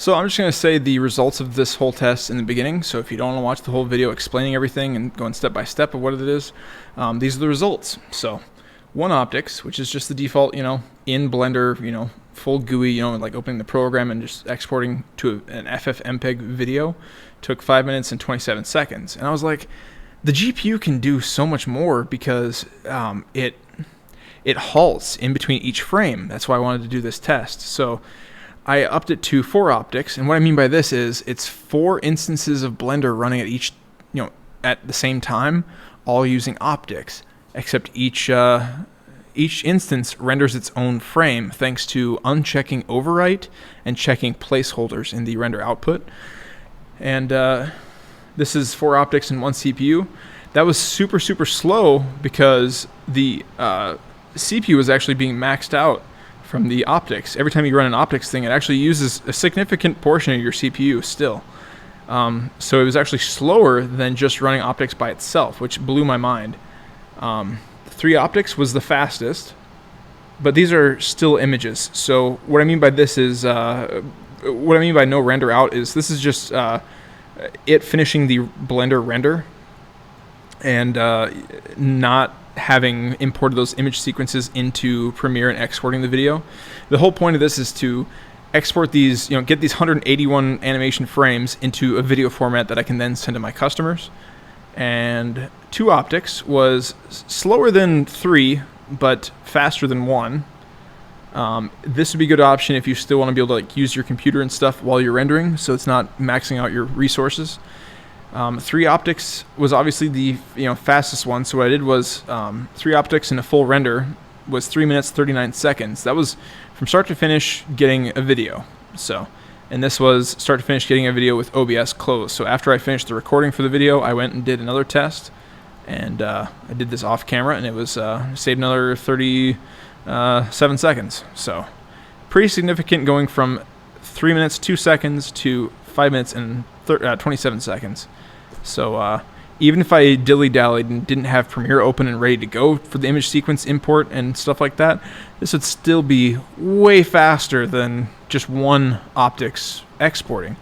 So I'm just going to say the results of this whole test in the beginning. So if you don't want to watch the whole video explaining everything and going step by step of what it is, these are the results. So one Optix, which is just the default, in Blender, full GUI, like opening the program and just exporting to an FFmpeg video, took 5 minutes and 27 seconds. And I was like, the GPU can do so much more because it halts in between each frame. That's why I wanted to do this test. So I upped it to 4 Optix, and what I mean by this is it's 4 instances of Blender running at each, at the same time, all using Optix, except each instance renders its own frame thanks to unchecking overwrite and checking placeholders in the render output. And this is 4 Optix and 1 CPU. That was super, super slow because the CPU is actually being maxed out from the Optix. Every time you run an Optix thing, it actually uses a significant portion of your CPU still. So it was actually slower than just running Optix by itself, which blew my mind. 3 Optix was the fastest, but these are still images. So what I mean by this is, what I mean by no render out is this is just it finishing the Blender render and not having imported those image sequences into Premiere and exporting the video. The whole point of this is to export these, get these 181 animation frames into a video format that I can then send to my customers. And 2 Optix was slower than 3, but faster than 1. This would be a good option if you still want to be able to use your computer and stuff while you're rendering, so it's not maxing out your resources. 3 Optix was obviously the fastest one. So what I did was 3 Optix in a full render was 3 minutes 39 seconds. That was from start to finish getting a video. So, and this was start to finish getting a video with OBS closed. So after I finished the recording for the video, I went and did another test, and I did this off camera, and it was saved another 37 seconds. So pretty significant, going from 3 minutes 2 seconds to 5 minutes and 27 seconds. So even if I dilly-dallied and didn't have Premiere open and ready to go for the image sequence import and stuff like that, this would still be way faster than just 1 Optix exporting.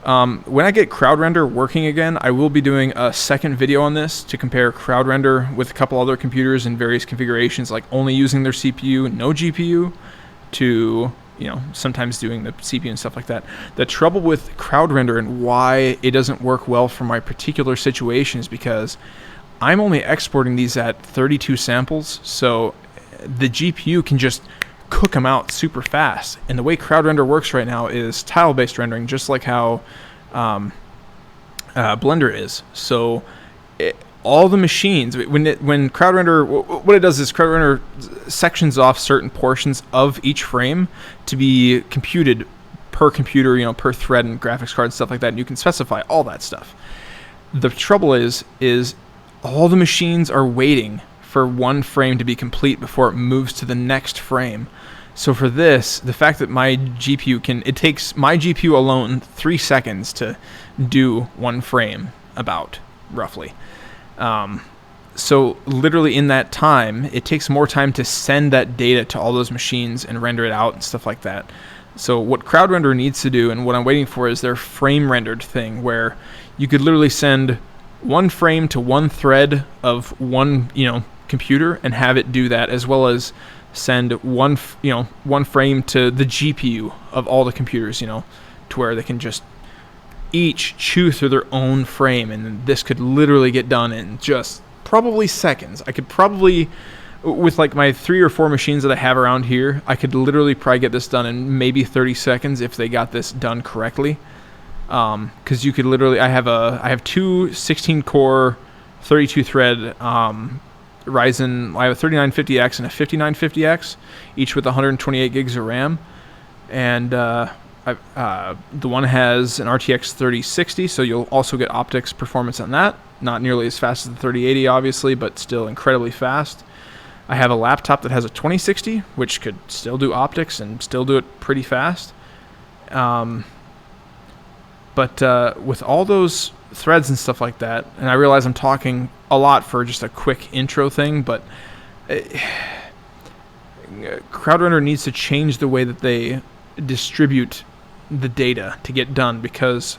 When I get Crowdrender working again, I will be doing a second video on this to compare Crowdrender with a couple other computers in various configurations, like only using their CPU, no GPU, to sometimes doing the CPU and stuff like that. The trouble with Crowdrender and why it doesn't work well for my particular situation is because I'm only exporting these at 32 samples, so the GPU can just cook them out super fast. And the way Crowdrender works right now is tile-based rendering, just like how Blender is. So all the machines, when Crowdrender, what it does is Crowdrender sections off certain portions of each frame to be computed per computer, per thread and graphics card and stuff like that, and you can specify all that stuff. The trouble is all the machines are waiting for one frame to be complete before it moves to the next frame. So for this, the fact that my GPU it takes my GPU alone 3 seconds to do one frame, about, roughly. So literally in that time, it takes more time to send that data to all those machines and render it out and stuff like that. So what Crowdrender needs to do, and what I'm waiting for, is their frame rendered thing, where you could literally send one frame to one thread of one, computer and have it do that, as well as send one frame to the GPU of all the computers, to where they can just each chew through their own frame, and this could literally get done in just probably seconds. I could probably, with my 3 or 4 machines that I have around here, I could literally probably get this done in maybe 30 seconds if they got this done correctly. Because you could literally, I have 2 16-core 32-thread Ryzen. I have a 3950X and a 5950X, each with 128 gigs of RAM, and the one has an RTX 3060, so you'll also get Optix performance on that. Not nearly as fast as the 3080, obviously, but still incredibly fast. I have a laptop that has a 2060, which could still do Optix and still do it pretty fast. But with all those threads and stuff like that, and I realize I'm talking a lot for just a quick intro thing, but Crowdrender needs to change the way that they distribute the data to get done, because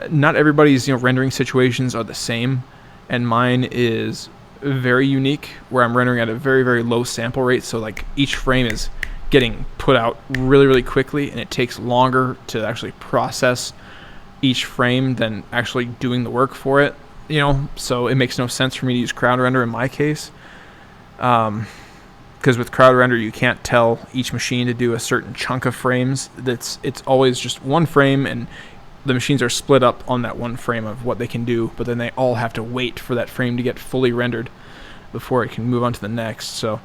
not everybody's rendering situations are the same, and mine is very unique where I'm rendering at a very, very low sample rate. So like each frame is getting put out really, really quickly, and it takes longer to actually process each frame than actually doing the work for it. So it makes no sense for me to use Crowdrender in my case. Because with Crowdrender you can't tell each machine to do a certain chunk of frames. It's always just one frame, and the machines are split up on that one frame of what they can do, but then they all have to wait for that frame to get fully rendered before it can move on to the next. So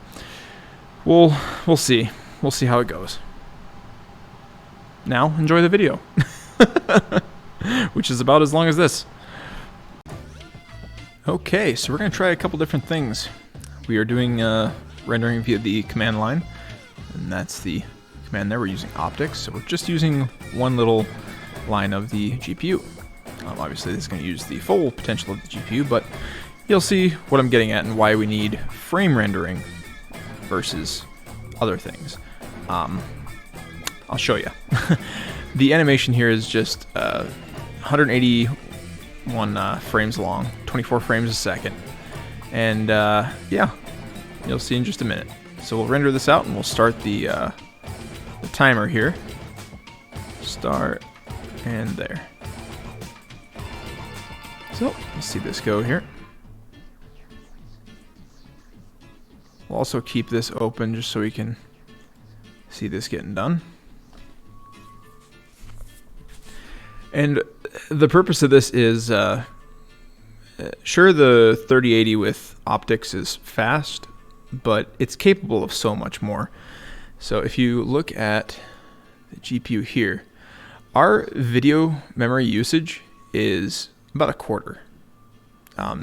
we'll see. We'll see how it goes. Now enjoy the video, which is about as long as this. Okay, so we're going to try a couple different things. We are doing rendering via the command line, and that's the command there. We're using Optix, so we're just using one little line of the GPU. Obviously this is going to use the full potential of the GPU, but you'll see what I'm getting at and why we need frame rendering versus other things. I'll show you. The animation here is just 181 frames long, 24 frames a second, and yeah, you'll see in just a minute. So we'll render this out, and we'll start the timer here. Start, and there. So let's see this go here. We'll also keep this open just so we can see this getting done. And the purpose of this is, sure, the 3080 with Optix is fast, but it's capable of so much more. So if you look at the GPU here, our video memory usage is about a quarter.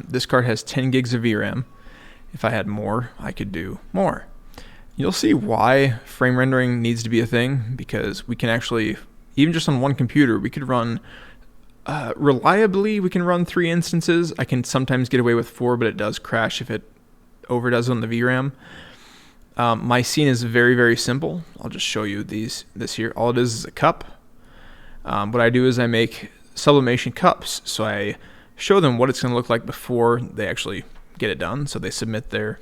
This card has 10 gigs of VRAM. If I had more, I could do more. You'll see why frame rendering needs to be a thing, because we can actually, even just on one computer, we could run reliably, we can run 3 instances. I can sometimes get away with 4, but it does crash if it overdoes on the VRAM. My scene is very, very simple. I'll just show you this here. All it is a cup. What I do is I make sublimation cups. So I show them what it's going to look like before they actually get it done. So they submit their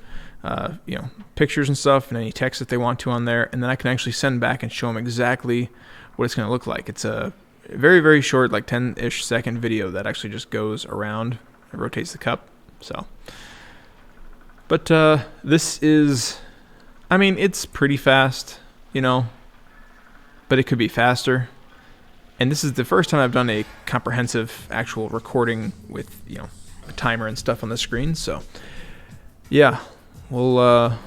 pictures and stuff and any text that they want to on there, and then I can actually send back and show them exactly what it's going to look like. It's a very, very short, like 10-ish second video that actually just goes around and rotates the cup. So, but this is, I mean, it's pretty fast, but it could be faster. And this is the first time I've done a comprehensive actual recording with, a timer and stuff on the screen. So, yeah, we'll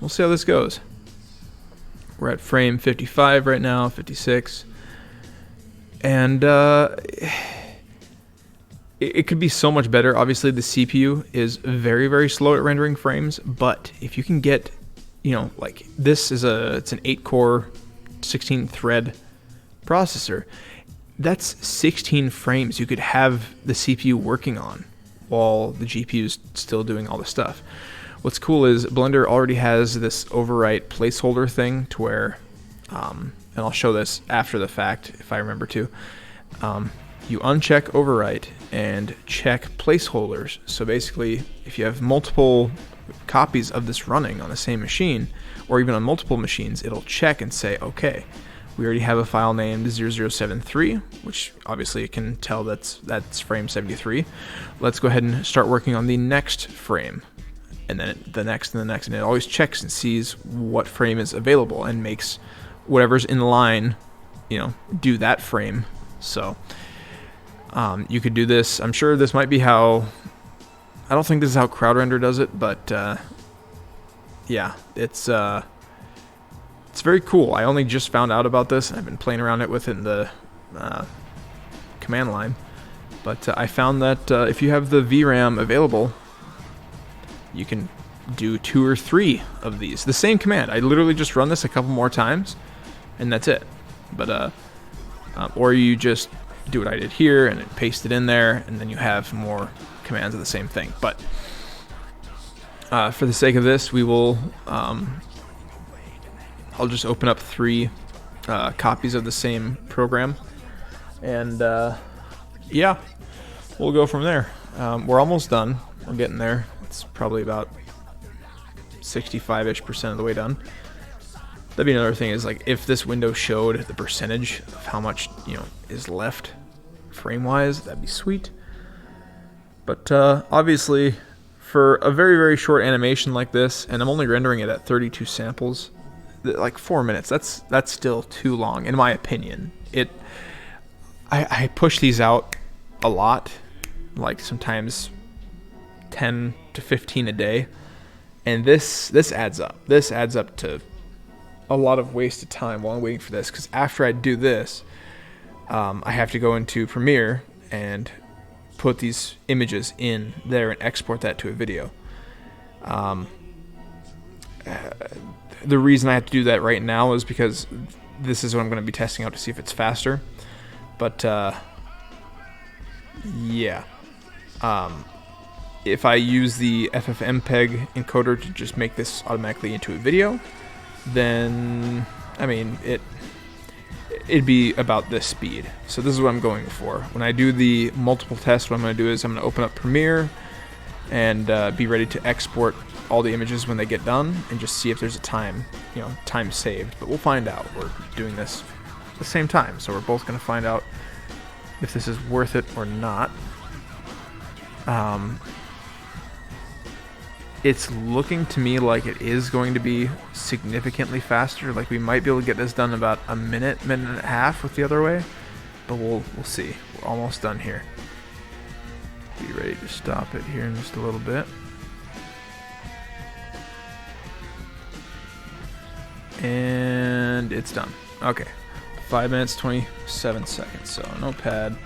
see how this goes. We're at frame 55 right now, 56, and it could be so much better. Obviously, the CPU is very, very slow at rendering frames, but if you can get, like this is it's an 8-core, 16-thread processor. That's 16 frames you could have the CPU working on while the GPU is still doing all the stuff. What's cool is Blender already has this overwrite placeholder thing to where, and I'll show this after the fact if I remember to, you uncheck overwrite and check placeholders. So basically, if you have multiple copies of this running on the same machine, or even on multiple machines, it'll check and say, okay, we already have a file named 0073, which obviously it can tell that's frame 73. Let's go ahead and start working on the next frame, and then the next and the next, and it always checks and sees what frame is available and makes whatever's in line, do that frame. So you could do this. I'm sure this might be how, I don't think this is how Crowdrender does it, but yeah, it's very cool. I only just found out about this. I've been playing around with it in the command line, but I found that if you have the VRAM available, you can do 2 or 3 of these. The same command. I literally just run this a couple more times, and that's it. But or you just do what I did here and paste it in there, and then you have more commands of the same thing. But for the sake of this, we will. I'll just open up 3 copies of the same program, and yeah, we'll go from there. We're almost done. We're getting there. It's probably about 65-ish% of the way done. That'd be another thing, is like if this window showed the percentage of how much, you know, is left frame-wise, that'd be sweet. But obviously, for a very, very short animation like this, and I'm only rendering it at 32 samples, like 4 minutes, that's still too long, in my opinion. I push these out a lot, like sometimes 10 to 15 a day, and this adds up. This adds up to a lot of wasted time while I'm waiting for this, because after I do this, I have to go into Premiere and put these images in there and export that to a video. The reason I have to do that right now is because this is what I'm going to be testing out to see if it's faster. But yeah, if I use the FFmpeg encoder to just make this automatically into a video, then I mean it'd be about this speed. So this is what I'm going for. When I do the multiple tests, what I'm going to do is I'm going to open up Premiere and be ready to export all the images when they get done, and just see if there's a time saved. But we'll find out. We're doing this at the same time, so we're both going to find out if this is worth it or not. It's looking to me like it is going to be significantly faster. Like we might be able to get this done in about a minute and a half with the other way, but we'll see. We're almost done here. Be ready to stop it here in just a little bit. And it's done. Okay, 5 minutes 27 seconds. So notepad,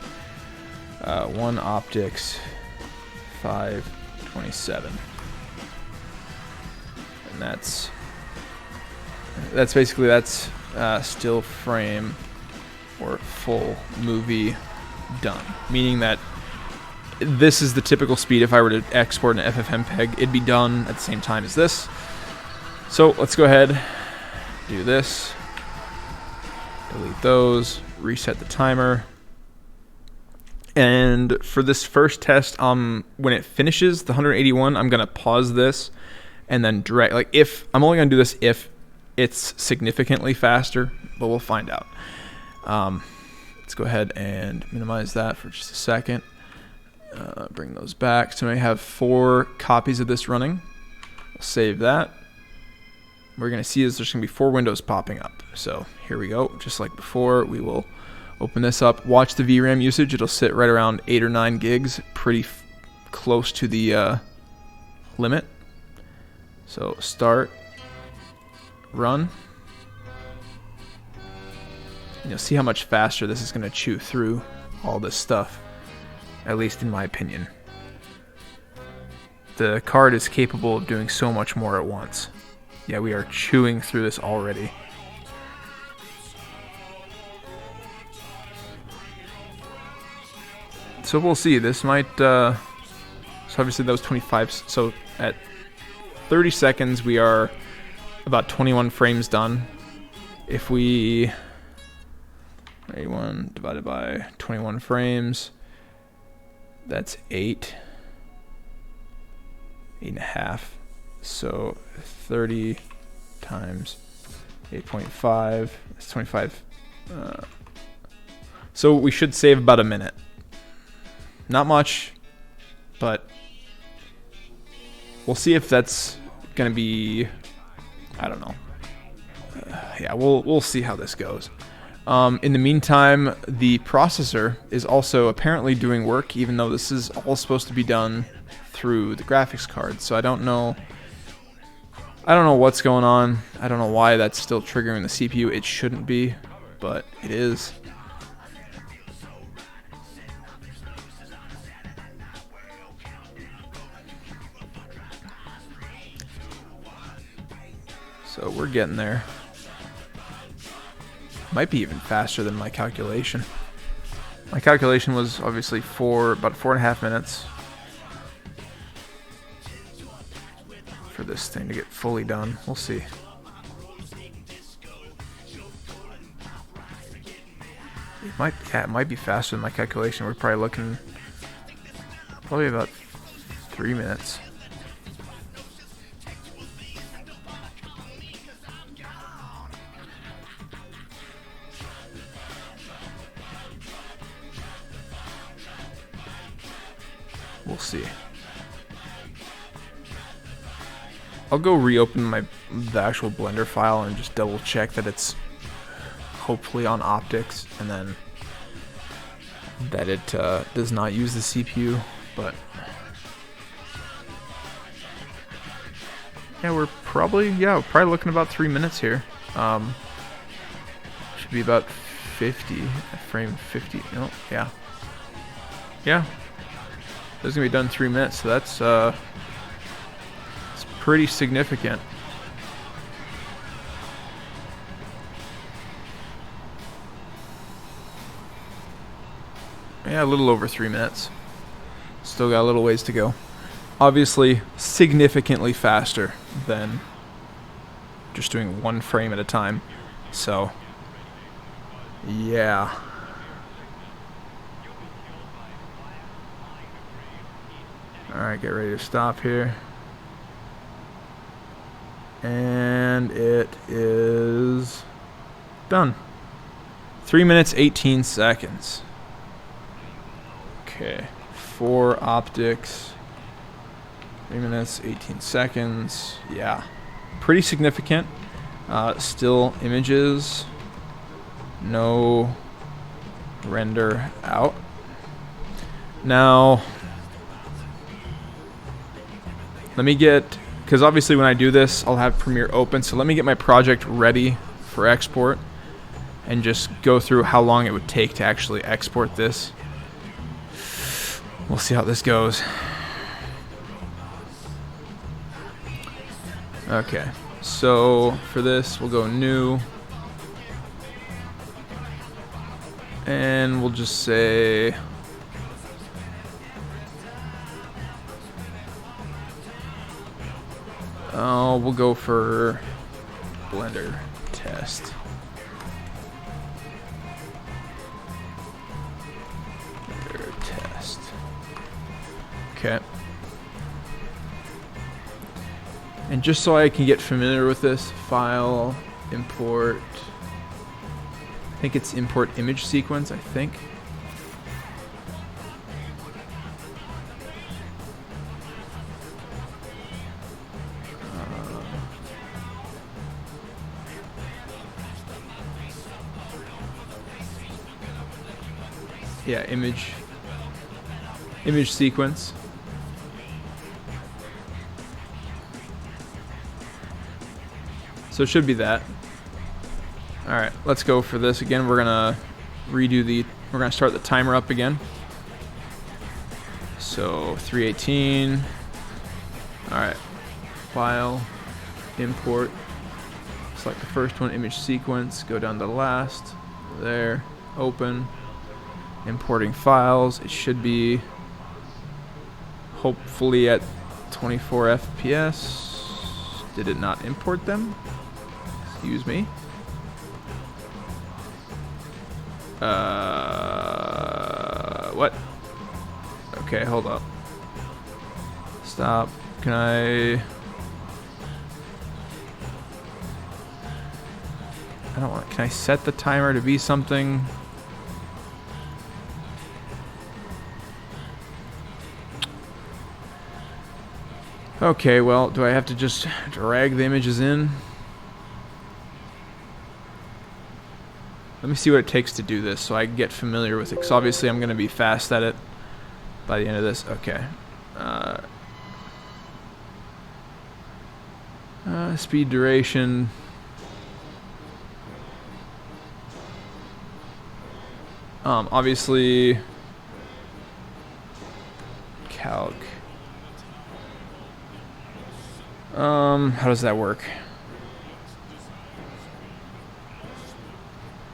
one Optix, 5:27. And that's basically still frame or full movie done, meaning that this is the typical speed. If I were to export an FFmpeg, it'd be done at the same time as this. So let's go ahead, do this, delete those, reset the timer. And for this first test, when it finishes the 181, I'm gonna pause this and then drag. Like if I'm only gonna do this if it's significantly faster, but we'll find out. Let's go ahead and minimize that for just a second. Bring those back. So I have 4 copies of this running. We'll save that. What we're gonna see is there's gonna be 4 windows popping up. So here we go. Just like before, we will open this up. Watch the VRAM usage. It'll sit right around 8 or 9 gigs, pretty close to the limit. So start, run. And you'll see how much faster this is going to chew through all this stuff, at least in my opinion. The card is capable of doing so much more at once. Yeah, we are chewing through this already. So we'll see. This might, so obviously that was 25, so at 30 seconds we are about 21 frames done. If we, 81 divided by 21 frames, that's 8.5. So 30 times 8.5, that's 25. So we should save about a minute. Not much, but we'll see if that's gonna be, I don't know. Yeah, we'll see how this goes. In the meantime, the processor is also apparently doing work, even though this is all supposed to be done through the graphics card. So I don't know what's going on. I don't know why that's still triggering the CPU. It shouldn't be, but it is. So we're getting there. Might be even faster than my calculation. My calculation was obviously about 4.5 minutes for this thing to get fully done. We'll see. it might be faster than my calculation. We're probably looking about 3 minutes. We'll see. I'll go reopen the actual Blender file and just double check that it's hopefully on Optix, and then that it does not use the CPU. But yeah, we're probably looking about 3 minutes here. Should be about 50 frame 50. No, yeah. This is gonna be done in 3 minutes, so that's it's pretty significant. Yeah, a little over 3 minutes. Still got a little ways to go. Obviously, significantly faster than just doing one frame at a time. So, yeah. Alright, get ready to stop here. And it is done. 3 minutes, 18 seconds. Okay, 4 Optix. 3 minutes, 18 seconds. Yeah, pretty significant. Still images. No render out. Now, let me get, because obviously when I do this, I'll have Premiere open. So let me get my project ready for export and just go through how long it would take to actually export this. We'll see how this goes. Okay, so for this, we'll go new. And we'll just say we'll go for Blender test. Blender test. Okay. And just so I can get familiar with this, file, import. I think it's import image sequence, I think. Yeah, image sequence. So it should be that. All right, let's go for this again. We're gonna we're gonna start the timer up again. So 318. All right, file, import. Select the first one, image sequence. Go down to the last. There, open. Importing files. It should be hopefully at 24 FPS. Did it not import them? Excuse me. What? Okay, hold up. Stop. I don't want. Can I set the timer to be something? Okay, well, do I have to just drag the images in? Let me see what it takes to do this so I can get familiar with it, because obviously I'm going to be fast at it by the end of this. Okay. Speed duration. Obviously, calc. How does that work?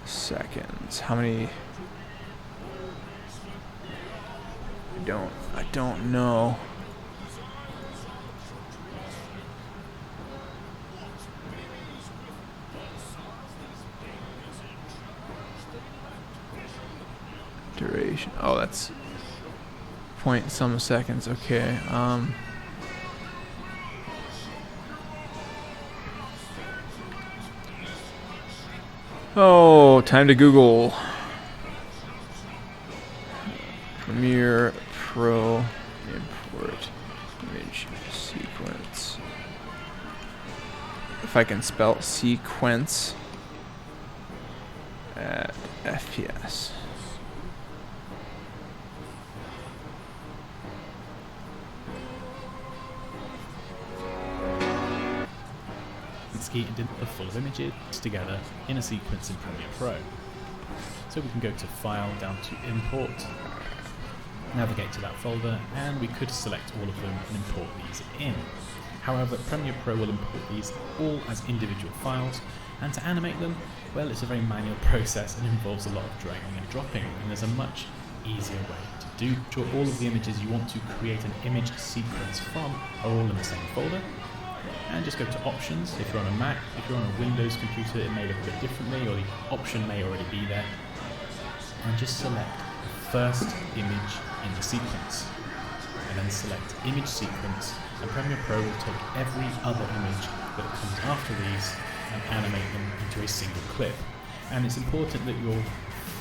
Seconds. How many? I don't know. duration. Oh, that's point some seconds. Okay. Oh, time to Google. Premiere Pro import image sequence. If I can spell sequence at FPS. And the full of images together in a sequence in Premiere Pro. So we can go to File, down to Import, navigate to that folder, and we could select all of them and import these in. However, Premiere Pro will import these all as individual files, and to animate them, well, it's a very manual process and involves a lot of dragging and dropping, and there's a much easier way to do. Sure, all of the images you want to create an image sequence from are all in the same folder. And just go to Options. If you're on a Mac, if you're on a Windows computer, it may look a bit differently, or the option may already be there. And just select the first image in the sequence. And then select Image Sequence, and Premiere Pro will take every other image that comes after these and animate them into a single clip. And it's important that your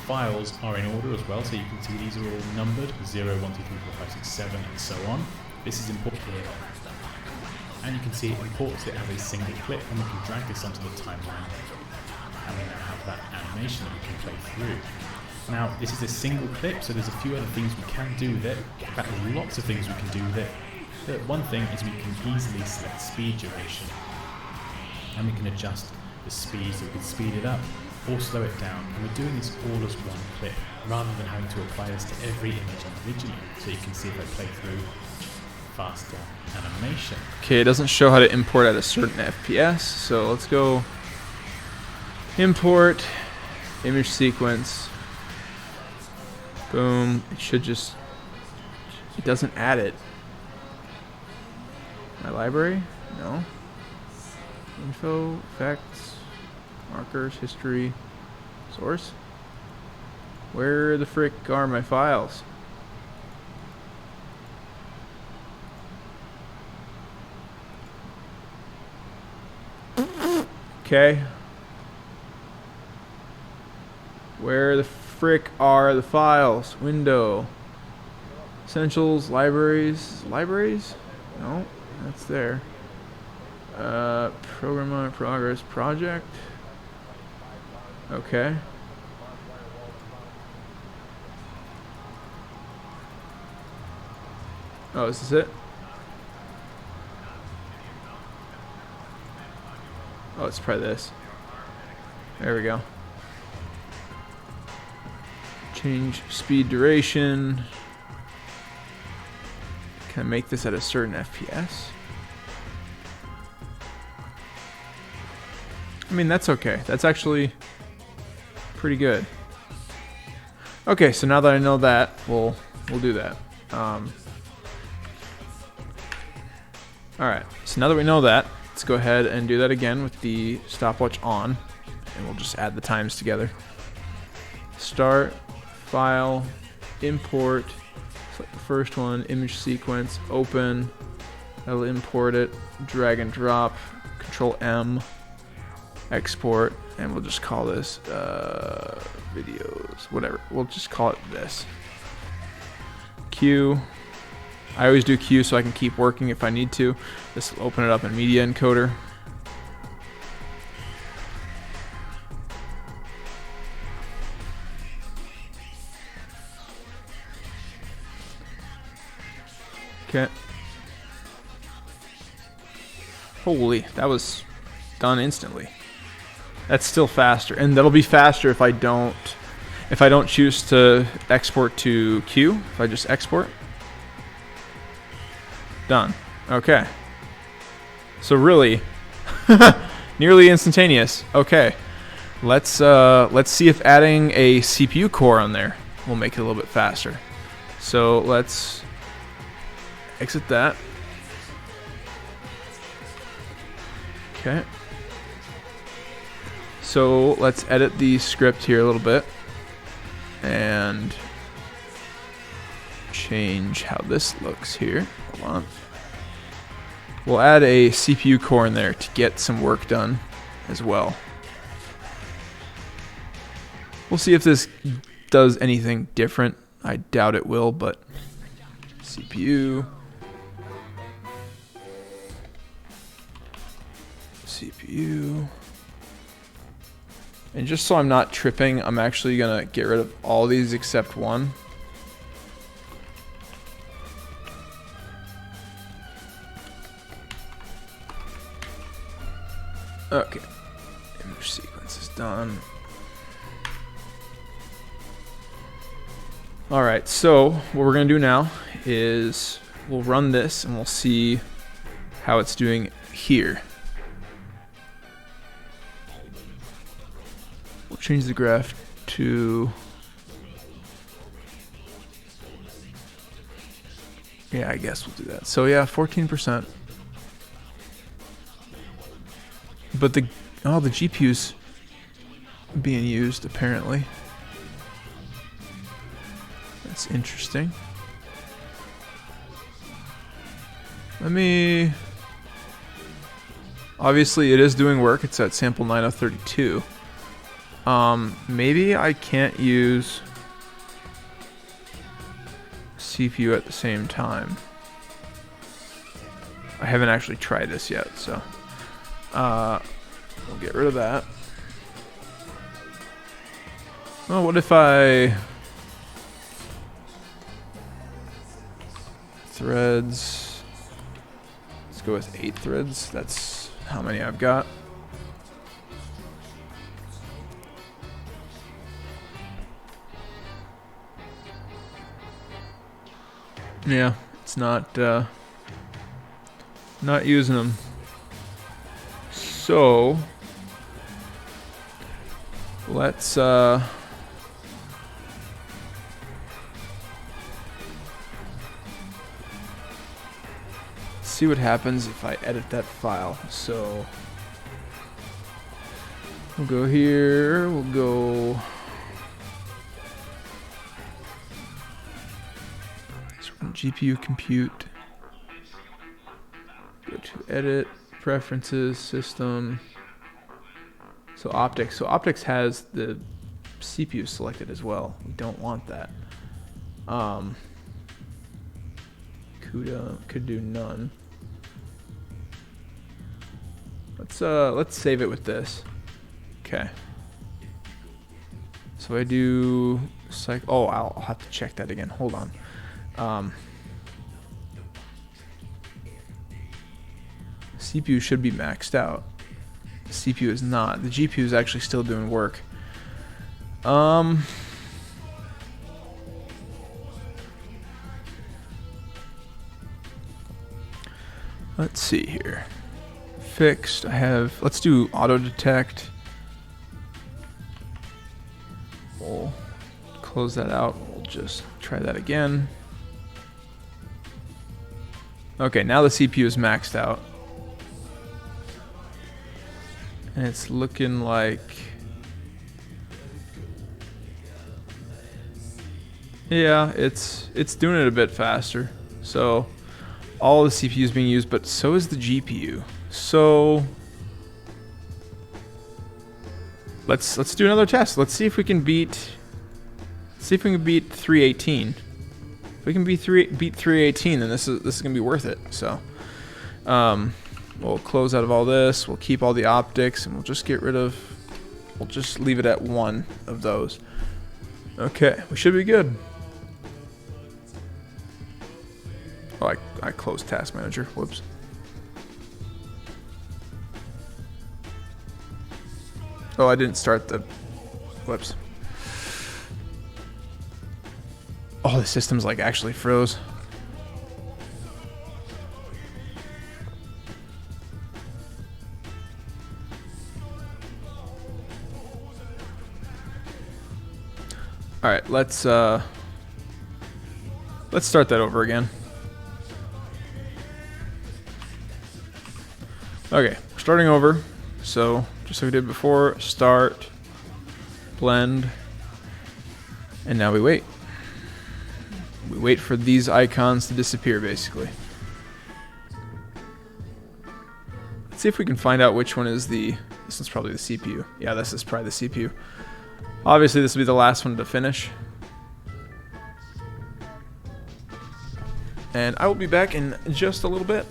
files are in order as well, so you can see these are all numbered, 0, 1, 2, 3, 4, 5, 6, 7, and so on. This is important here. And you can see it imports it as a single clip, and we can drag this onto the timeline, and we now have that animation that we can play through. Now, this is a single clip, so there's a few other things we can do with it. In fact, there's lots of things we can do with it. But one thing is we can easily select speed duration, and we can adjust the speed, so we can speed it up or slow it down. And we're doing this all as one clip, rather than having to apply this to every image individually. So you can see if I play through faster animation. Okay, it doesn't show how to import at a certain FPS, so let's go import image sequence. Boom. It should just, it doesn't add it. My library? No. Info, effects, markers, history, source. Where the frick are my files? Okay. Where the frick are the files? Window. Essentials, libraries. Libraries? No, that's there. Program on progress project. Okay. Oh, is this it? Oh, it's probably this. There we go. Change speed duration. Can I make this at a certain FPS? I mean, that's okay. That's actually pretty good. Okay, so now that I know that, we'll do that. Alright, so now that we know that, let's go ahead and do that again with the stopwatch on, and we'll just add the times together. Start, file, import, select the first one, image sequence, open, that'll import it, drag and drop, Control M, export, and we'll just call this videos, whatever. We'll just call it this. Q. I always do Q so I can keep working if I need to. This will open it up in Media Encoder. Okay. Holy, that was done instantly. That's still faster, and that'll be faster if I don't choose to export to Q. If I just export. Done. Okay. So really, nearly instantaneous. Okay. Let's see if adding a CPU core on there will make it a little bit faster. So let's exit that. Okay. So let's edit the script here a little bit. And change how this looks here. Hold on. We'll add a CPU core in there to get some work done as well. We'll see if this does anything different. I doubt it will, but CPU. And just so I'm not tripping, I'm actually gonna get rid of all these except one. Okay, image sequence is done. Alright, so what we're gonna do now is we'll run this and we'll see how it's doing here. We'll change the graph to, yeah, I guess we'll do that. So yeah, 14%. But the GPU's being used apparently. That's interesting. Obviously it is doing work. It's at sample 9032. Maybe I can't use CPU at the same time. I haven't actually tried this yet, so we'll get rid of that. Well, what if I threads? Let's go with 8 threads. That's how many I've got. Yeah, it's not using them. So let's see what happens if I edit that file. So we'll go here, we'll go GPU compute, go to edit, preferences, system. So Optix. So Optix has the CPU selected as well. We don't want that. CUDA could do none. Let's save it with this. Okay. So I do oh, I'll have to check that again. Hold on. CPU should be maxed out. The CPU is not. The GPU is actually still doing work. Let's see here. Fixed. Let's do auto detect. We'll close that out. We'll just try that again. Okay, now the CPU is maxed out. And it's looking like, yeah, it's doing it a bit faster. So all the CPU is being used, but so is the GPU. So let's do another test. Let's see if we can beat 318. If we can beat 318, then this is gonna be worth it. So we'll close out of all this. We'll keep all the optics, and we'll just we'll just leave it at one of those. Okay, we should be good. Oh, I closed Task Manager. Whoops. Oh, I didn't start the. Whoops. Oh, the system's like actually froze. All right, let's start that over again. Okay, we're starting over. So just like we did before, start, blend, and now we wait. we wait for these icons to disappear, basically. Let's see if we can find out which one is the... This one's probably the CPU. Yeah, this is probably the CPU. Obviously, this will be the last one to finish. And I will be back in just a little bit.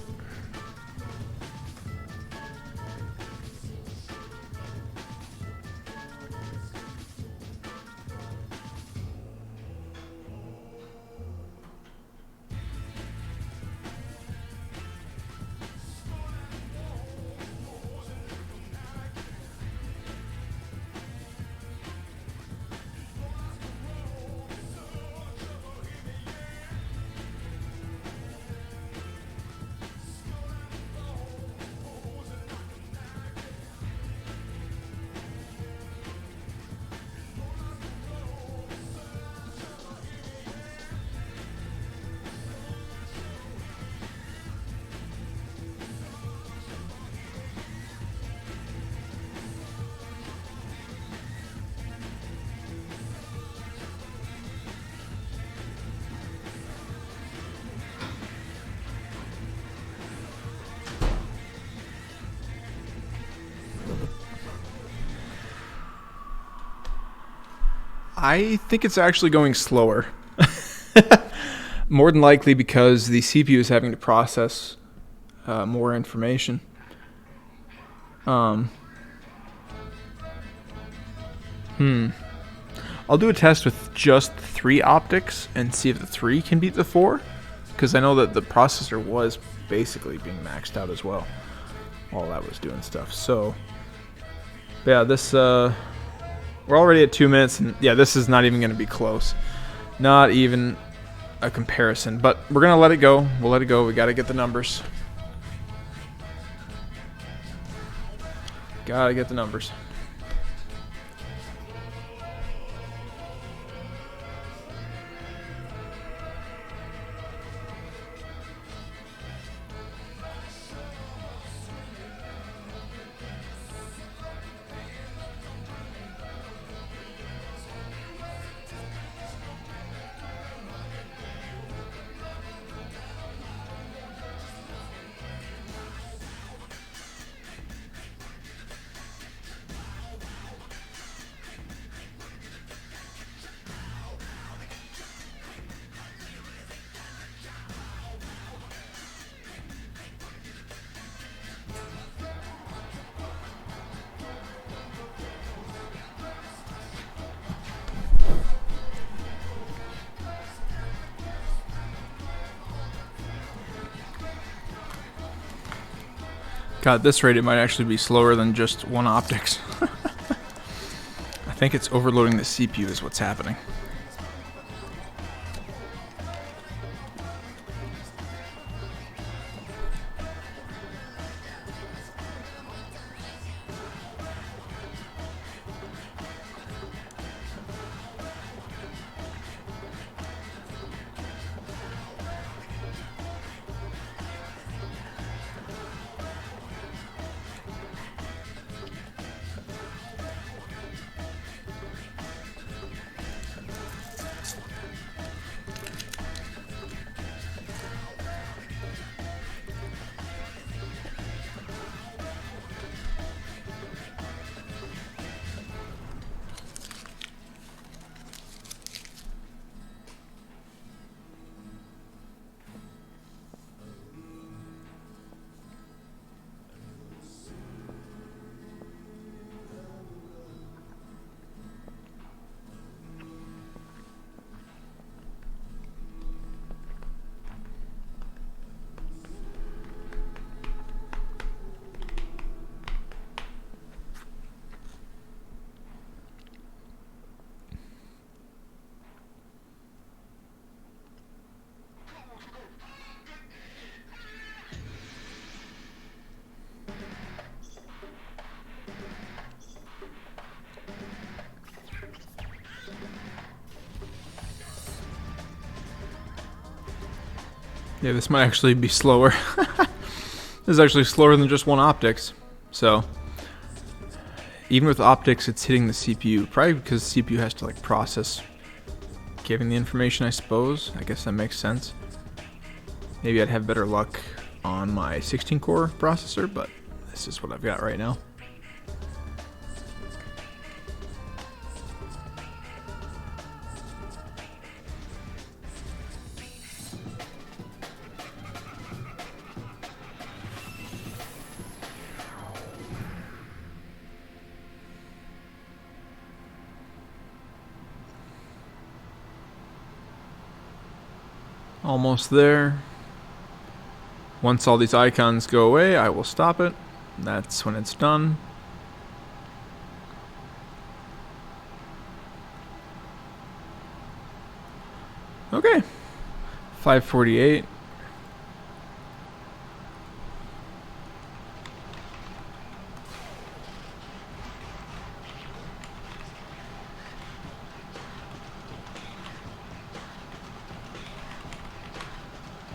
I think it's actually going slower. More than likely because the CPU is having to process more information. I'll do a test with just 3 Optix and see if the 3 can beat the 4. Because I know that the processor was basically being maxed out as well while that was doing stuff. So, yeah, this... we're already at 2 minutes, and yeah, this is not even going to be close. Not even a comparison, but we're going to let it go. We'll let it go. We got to get the numbers. Got to get the numbers. God, at this rate it might actually be slower than just one Optix. I think it's overloading the CPU is what's happening. Yeah, this might actually be slower. This is actually slower than just one Optix. So, even with Optix, it's hitting the CPU. Probably because the CPU has to like process giving the information, I suppose. I guess that makes sense. Maybe I'd have better luck on my 16-core processor, but this is what I've got right now. Almost there. Once all these icons go away, I will stop it. That's when it's done. Okay. 548.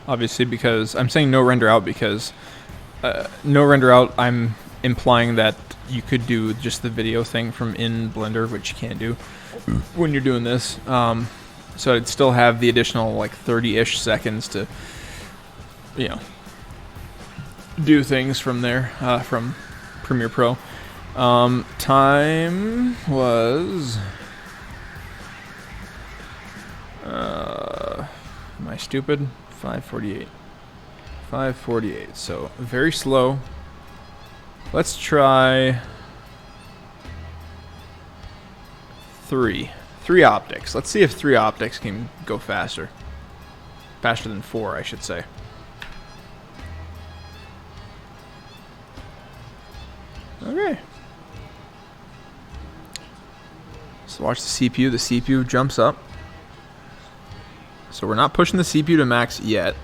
Obviously, because I'm saying no render out because no render out, I'm implying that you could do just the video thing from in Blender, which you can't do when you're doing this. So I'd still have the additional like 30-ish seconds to, you know, do things from there, from Premiere Pro. Time was... am I stupid? 5:48. 5:48. So very slow. Let's try 3 Optix. Let's see if 3 Optix can go faster. Faster than 4, I should say. Okay. So watch the CPU. The CPU jumps up. So we're not pushing the CPU to max yet.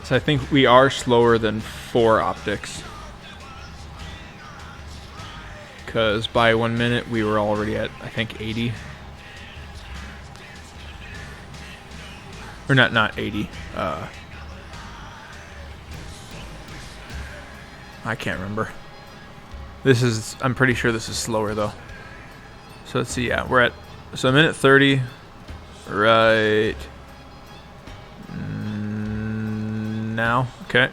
So I think we are slower than 4 Optix. Because by 1 minute we were already at, I think, 80. Or not 80. I can't remember. This is, I'm pretty sure this is slower though. So let's see, yeah, we're at, so a minute 30. Right now, okay.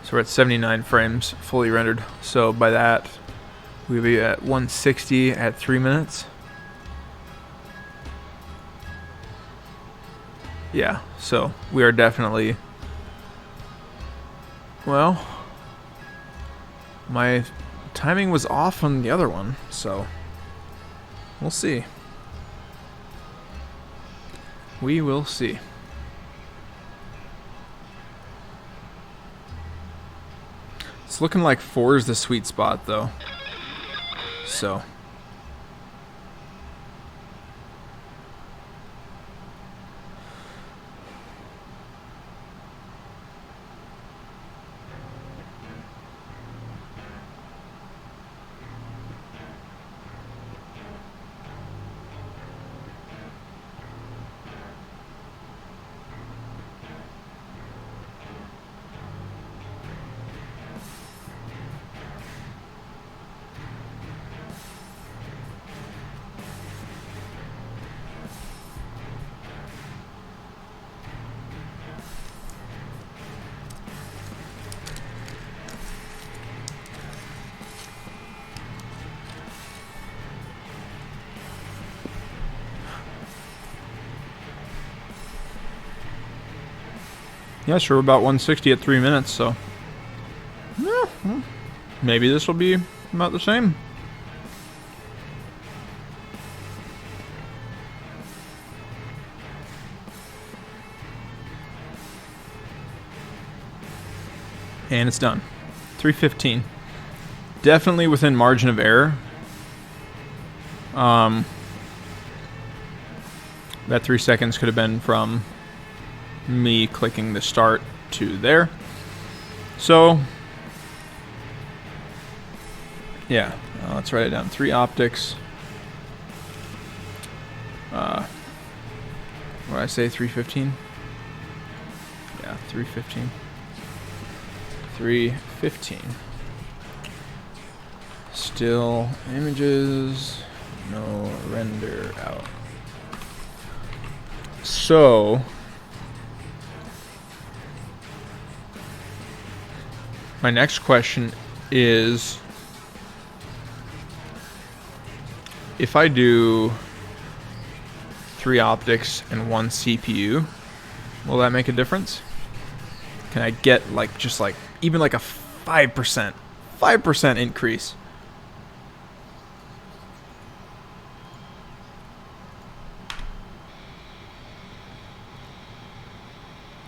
So we're at 79 frames, fully rendered. So by that, we'll be at 160 at 3 minutes. Yeah, so we are definitely, well, my timing was off on the other one, so we'll see. We will see. It's looking like 4 is the sweet spot, though. So. Yeah, sure, about 160 at 3 minutes, so. Yeah, well, maybe this will be about the same. And it's done. 315. Definitely within margin of error. That 3 seconds could have been from me clicking the start to there. So, yeah, let's write it down. 3 Optix. What did I say? 315? Yeah, 315. 315. Still images, no render out. So, my next question is, if I do 3 Optix and 1 CPU, will that make a difference? Can I get like just like even like a 5% increase?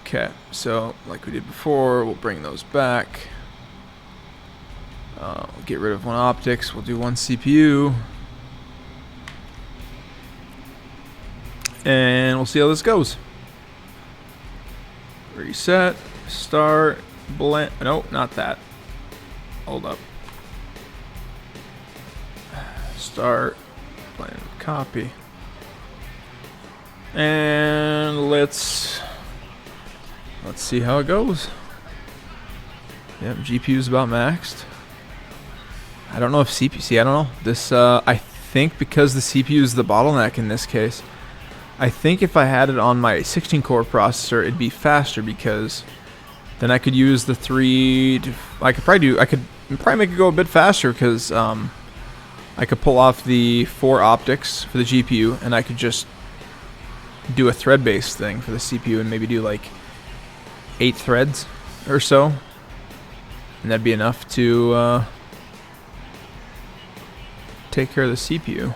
Okay, so like we did before, we'll bring those back. We'll get rid of 1 Optix, we'll do 1 CPU. And we'll see how this goes. Reset, start, blend. No, not that. Hold up. Start, blend, copy. And let's see how it goes. Yep, GPU's about maxed. I don't know if CPU. See, I don't know. This, I think because the CPU is the bottleneck in this case. I think if I had it on my 16-core processor, it'd be faster because then I could use the 3. I could probably make it go a bit faster because I could pull off the 4 Optix for the GPU, and I could just do a thread-based thing for the CPU and maybe do like 8 threads or so, and that'd be enough to take care of the CPU.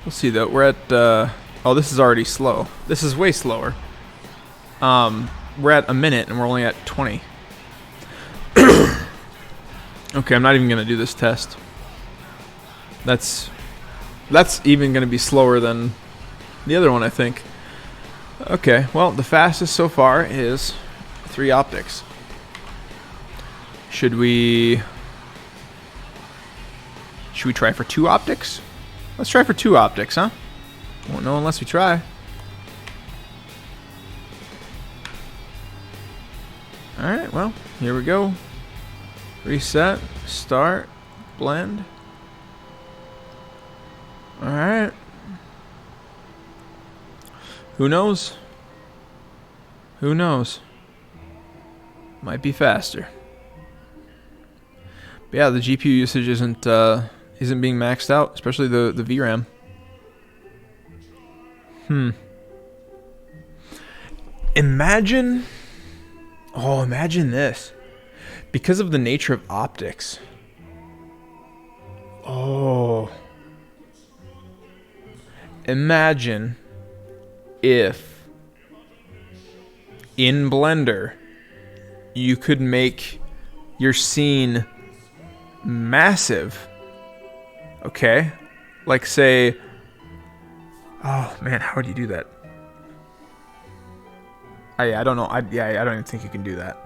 We'll see though. We're at oh, this is already slow. This is way slower. We're at a minute and we're only at 20. Okay, I'm not even gonna do this test. That's even gonna be slower than the other one, I think. Okay, well, the fastest so far is 3 Optix. Should we try for 2 Optix? Let's try for 2 Optix, huh? Won't know unless we try. Alright, well, here we go. Reset, start, blend. Alright. Who knows? Who knows? Might be faster. But yeah, the GPU usage isn't being maxed out, especially the VRAM. Imagine this. Because of the nature of Optix. Oh. Imagine if in Blender you could make your scene massive. Okay? Like say, oh man, how would you do that? I don't know. I don't even think you can do that.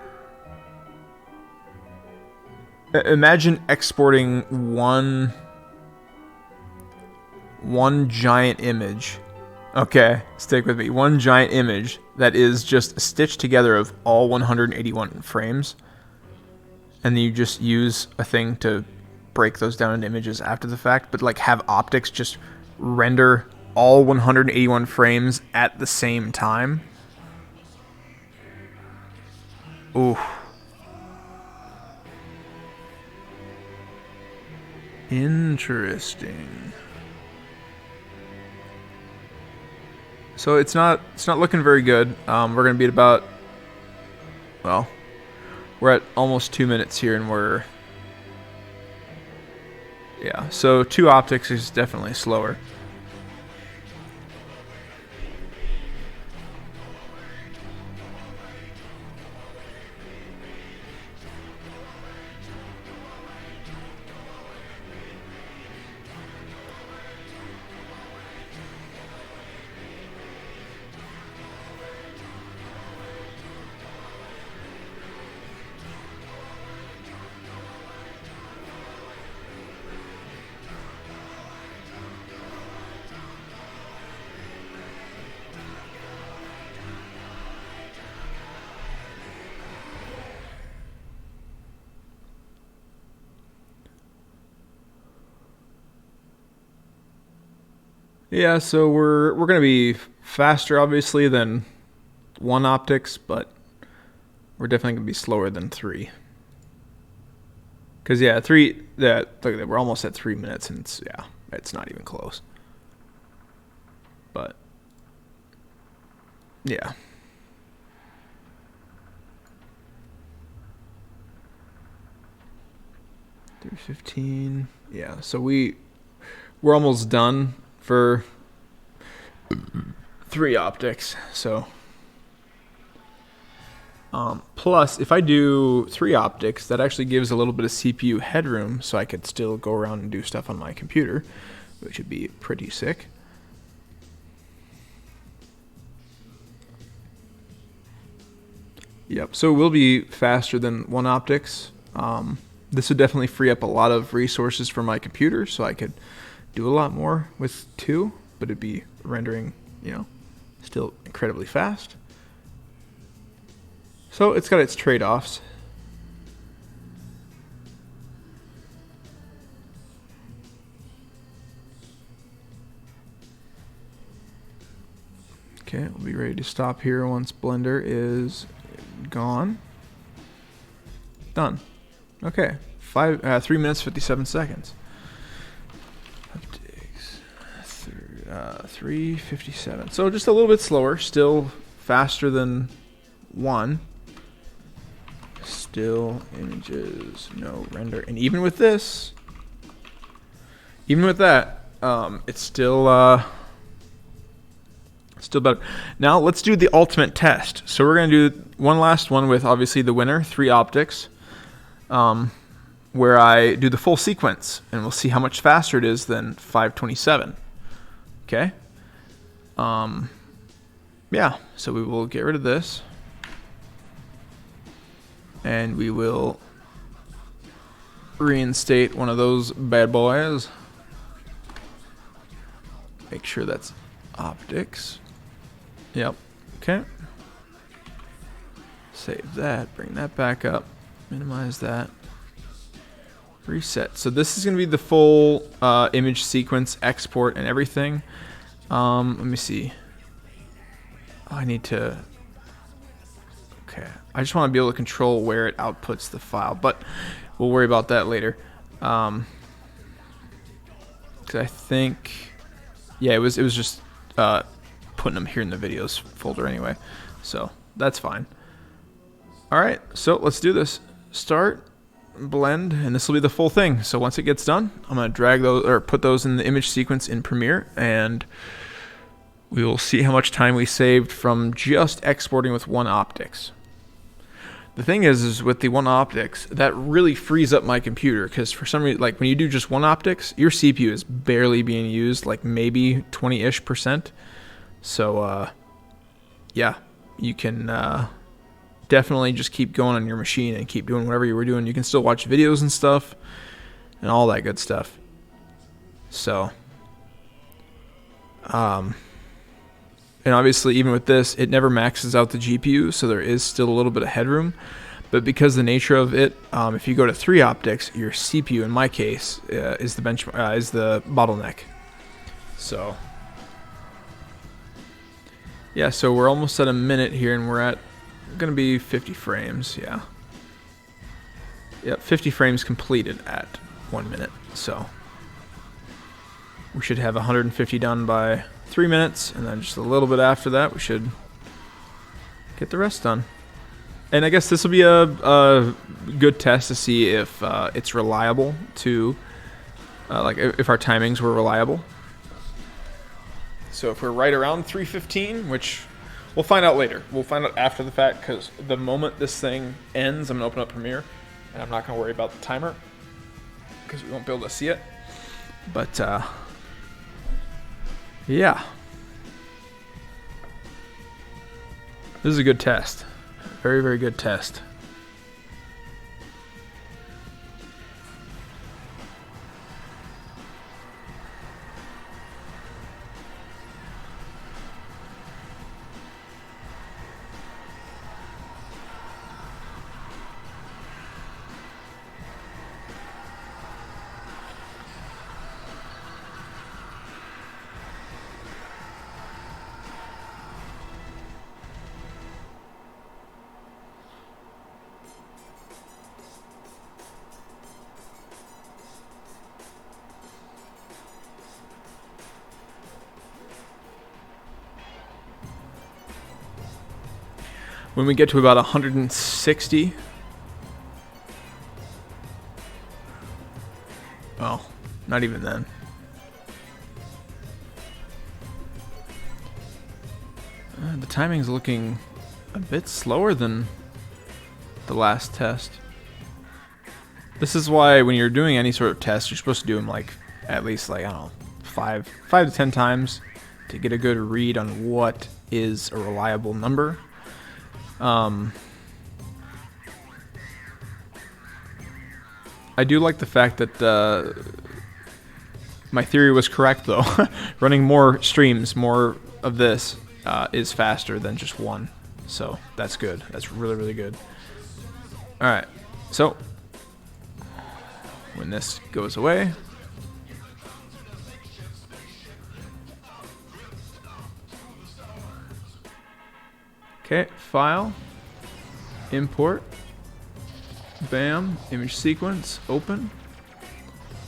Imagine exporting one giant image. Okay, stick with me. One giant image that is just stitched together of all 181 frames. And then you just use a thing to break those down into images after the fact, but like have Optix just render all 181 frames at the same time. Ooh. Interesting. So it's not looking very good. We're gonna be at about, well, we're at almost 2 minutes here, and we're, yeah. So 2 Optix is definitely slower. Yeah, so we're gonna be faster, obviously, than one Optix, but we're definitely gonna be slower than 3. Cause yeah, 3. Look at that, we're almost at 3 minutes, and it's not even close. But yeah. $3.15. Yeah, so we're almost done for 3 Optix. So plus, if I do 3 Optix, that actually gives a little bit of CPU headroom, so I could still go around and do stuff on my computer, which would be pretty sick. Yep, so it will be faster than one Optix. This would definitely free up a lot of resources for my computer, so I could do a lot more with 2, but it'd be rendering, still incredibly fast. So it's got its trade-offs. Okay, we'll be ready to stop here once Blender is gone. Done. Okay, 3 minutes 57 seconds. Optix, 3:57. So just a little bit slower, still faster than 1. Still images, no render, and even with this, it's still better. Now let's do the ultimate test. So we're gonna do one last one with obviously the winner, 3 Optix, where I do the full sequence, and we'll see how much faster it is than 527. Okay. Yeah. So we will get rid of this. And we will reinstate one of those bad boys. Make sure that's Optix. Yep. Okay. Save that. Bring that back up. Minimize that. Reset. So this is going to be the full image sequence, export, and everything. Let me see. Oh, I need to... Okay, I just want to be able to control where it outputs the file, but we'll worry about that later. Because I think, yeah, it was just putting them here in the videos folder anyway, so that's fine. All right, so let's do this. Start, blend, and this will be the full thing. So once it gets done, I'm gonna drag those or put those in the image sequence in Premiere, and we will see how much time we saved from just exporting with one Optix. The thing is with the one Optix, that really frees up my computer, because for some reason, like when you do just one Optix, your CPU is barely being used, like maybe 20-ish%. So, yeah, you can definitely just keep going on your machine and keep doing whatever you were doing. You can still watch videos and stuff and all that good stuff. So, and obviously, even with this, it never maxes out the GPU, so there is still a little bit of headroom. But because the nature of it, if you go to 3 Optix, your CPU, in my case, is the bottleneck. So, yeah. So we're almost at a minute here, and we're at gonna be 50 frames. Yeah. Yep, 50 frames completed at 1 minute. So we should have 150 done by 3 minutes, and then just a little bit after that we should get the rest done. And I guess this will be a good test to see if it's reliable to like if our timings were reliable. So if we're right around 3:15, which we'll find out later, we'll find out after the fact, because the moment this thing ends, I'm gonna open up Premiere, and I'm not gonna worry about the timer because we won't be able to see it. But yeah, this is a good test. Very, very good test. When we get to about 160, oh, not even then. The timing's looking a bit slower than the last test. This is why when you're doing any sort of test, you're supposed to do them like at least like, I don't know, 5 to 10 times to get a good read on what is a reliable number. I do like the fact that my theory was correct though. Running more streams, more of this is faster than just one. So that's good. That's really, really good. Alright, so when this goes away, okay, file, import, bam, image sequence, open,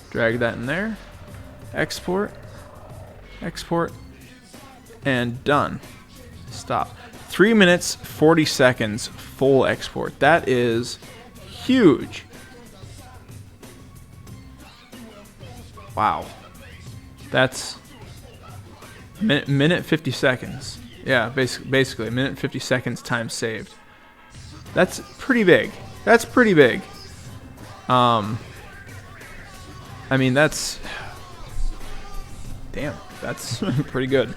drag that in there, export, export, and done. Stop. 3 minutes, 40 seconds, full export. That is huge. Wow. That's minute 50 seconds. Yeah, basically a minute 50 seconds time saved. That's pretty big. That's pretty big. I mean, that's... Damn, that's pretty good.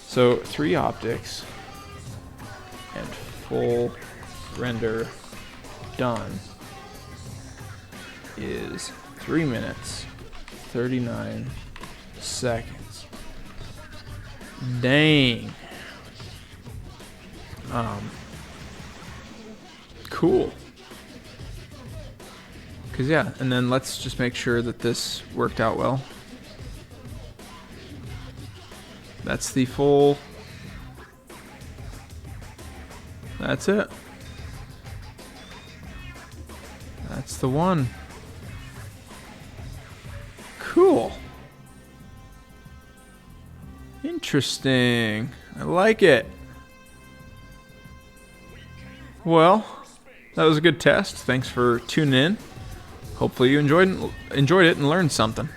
So 3 Optix and full render done is 3 minutes 39 seconds. Dang. Cool. Cause yeah, and then let's just make sure that this worked out well. That's the full. That's it. That's the one. Cool. Interesting. I like it. Well, that was a good test. Thanks for tuning in. Hopefully you enjoyed it and learned something.